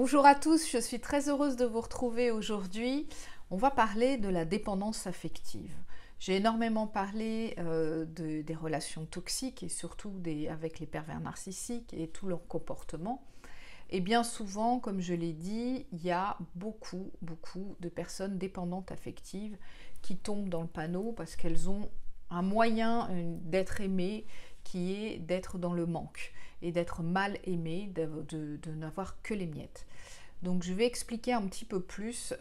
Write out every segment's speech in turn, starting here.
Bonjour à tous, je suis très heureuse de vous retrouver aujourd'hui. On va parler de la dépendance affective. J'ai énormément parlé des relations toxiques et surtout avec les pervers narcissiques et tout leur comportement. Et bien souvent, comme je l'ai dit, il y a beaucoup de personnes dépendantes affectives qui tombent dans le panneau parce qu'elles ont un moyen d'être aimées qui est d'être dans le manque et d'être mal aimées, de n'avoir que les miettes. Donc je vais expliquer un petit peu plus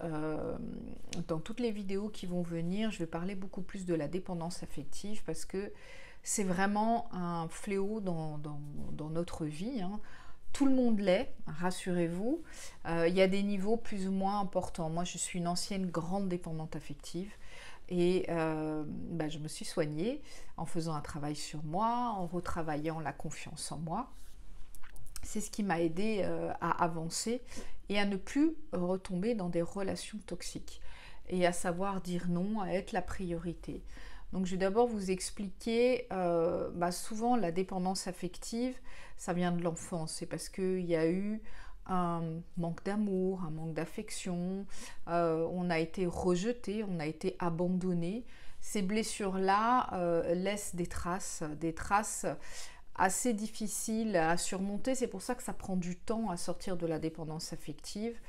dans toutes les vidéos qui vont venir. Je vais parler beaucoup plus de la dépendance affective parce que c'est vraiment un fléau dans notre vie, hein. Tout le monde l'est, rassurez-vous. Il y a des niveaux plus ou moins importants. Moi, je suis une ancienne grande dépendante affective et je me suis soignée en faisant un travail sur moi, en retravaillant la confiance en moi. C'est ce qui m'a aidé à avancer et à ne plus retomber dans des relations toxiques et à savoir dire non, à être la priorité. Donc je vais d'abord vous expliquer, souvent la dépendance affective, ça vient de l'enfance. C'est parce qu'il y a eu un manque d'amour, un manque d'affection, on a été rejeté, on a été abandonné. Ces blessures-là laissent des traces assez difficiles à surmonter. C'est pour ça que ça prend du temps à sortir de la dépendance affective.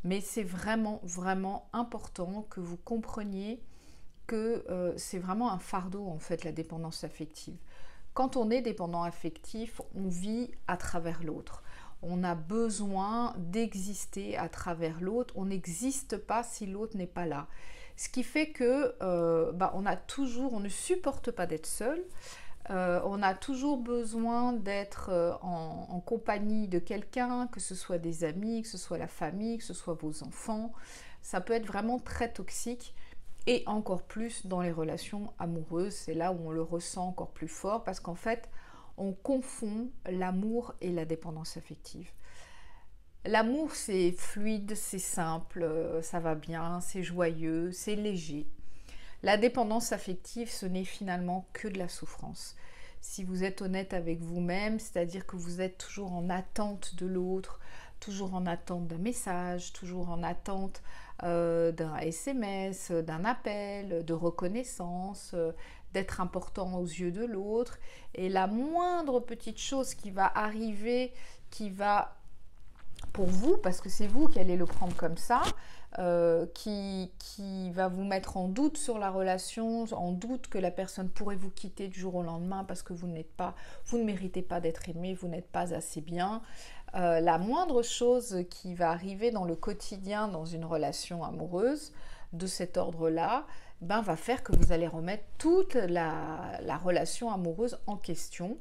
Mais c'est vraiment important que vous compreniez que c'est vraiment un fardeau en fait la dépendance affective. Quand on est dépendant affectif, on vit à travers l'autre. On a besoin d'exister à travers l'autre. On n'existe pas si l'autre n'est pas là. Ce qui fait que on ne supporte pas d'être seul. On a toujours besoin d'être en compagnie de quelqu'un, que ce soit des amis, que ce soit la famille, que ce soit vos enfants. Ça peut être vraiment très toxique. Et encore plus dans les relations amoureuses, c'est là où on le ressent encore plus fort parce qu'en fait, on confond l'amour et la dépendance affective. L'amour, c'est fluide, c'est simple, ça va bien, c'est joyeux, c'est léger. La dépendance affective, ce n'est finalement que de la souffrance. Si vous êtes honnête avec vous-même, c'est-à-dire que vous êtes toujours en attente de l'autre, toujours en attente d'un message, toujours en attente d'un SMS, d'un appel, de reconnaissance, d'être important aux yeux de l'autre. Et la moindre petite chose qui va arriver, qui va pour vous, parce que c'est vous qui allez le prendre comme ça, qui va vous mettre en doute sur la relation, en doute que la personne pourrait vous quitter du jour au lendemain parce que vous ne méritez pas d'être aimé, vous n'êtes pas assez bien. La moindre chose qui va arriver dans le quotidien, dans une relation amoureuse de cet ordre-là, va faire que vous allez remettre toute la relation amoureuse en question.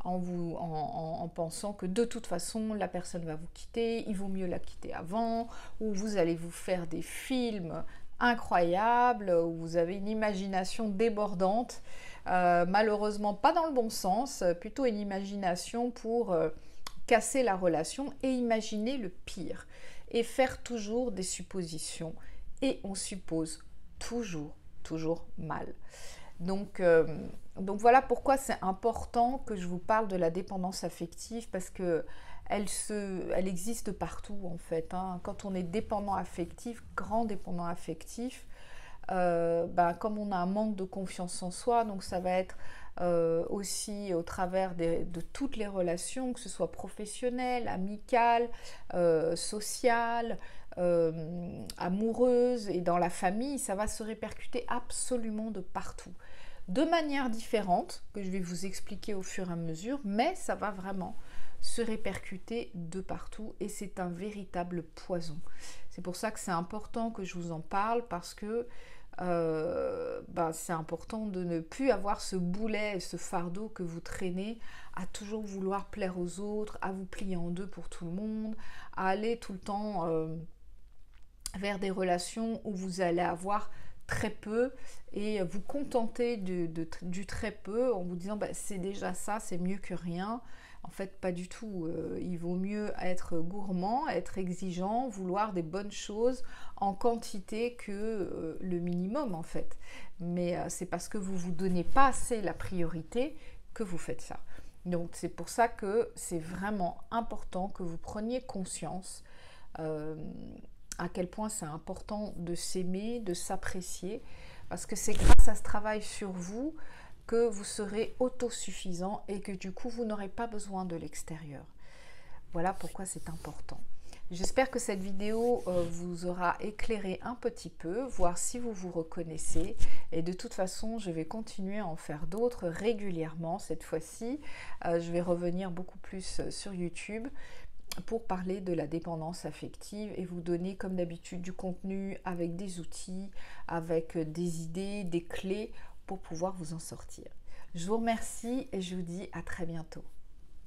En pensant que de toute façon la personne va vous quitter, il vaut mieux la quitter avant, ou vous allez vous faire des films incroyables, où vous avez une imagination débordante, malheureusement pas dans le bon sens, plutôt une imagination pour casser la relation et imaginer le pire, et faire toujours des suppositions, et on suppose toujours mal. Donc voilà pourquoi c'est important que je vous parle de la dépendance affective parce que elle existe partout en fait, hein. Quand on est dépendant affectif, grand dépendant affectif, comme on a un manque de confiance en soi, donc ça va être aussi au travers de toutes les relations, que ce soit professionnelles, amicales, sociales, amoureuses et dans la famille, ça va se répercuter absolument de partout. De manière différente, que je vais vous expliquer au fur et à mesure, mais ça va vraiment se répercuter de partout et c'est un véritable poison. C'est pour ça que c'est important que je vous en parle parce que c'est important de ne plus avoir ce boulet, ce fardeau que vous traînez à toujours vouloir plaire aux autres, à vous plier en deux pour tout le monde, à aller tout le temps vers des relations où vous allez avoir très peu et vous contenter du très peu en vous disant c'est déjà ça, c'est mieux que rien. En fait, pas du tout. Il vaut mieux être gourmand, être exigeant, vouloir des bonnes choses en quantité que le minimum en fait. Mais c'est parce que vous ne vous donnez pas assez la priorité que vous faites ça. Donc c'est pour ça que c'est vraiment important que vous preniez conscience à quel point c'est important de s'aimer, de s'apprécier, parce que c'est grâce à ce travail sur vous que vous serez autosuffisant et que du coup vous n'aurez pas besoin de l'extérieur. Voilà pourquoi c'est important. J'espère que cette vidéo vous aura éclairé un petit peu, voir si vous vous reconnaissez. Et de toute façon, je vais continuer à en faire d'autres régulièrement. Cette fois-ci, je vais revenir beaucoup plus sur YouTube pour parler de la dépendance affective et vous donner comme d'habitude du contenu avec des outils, avec des idées, des clés pour pouvoir vous en sortir. Je vous remercie et je vous dis à très bientôt.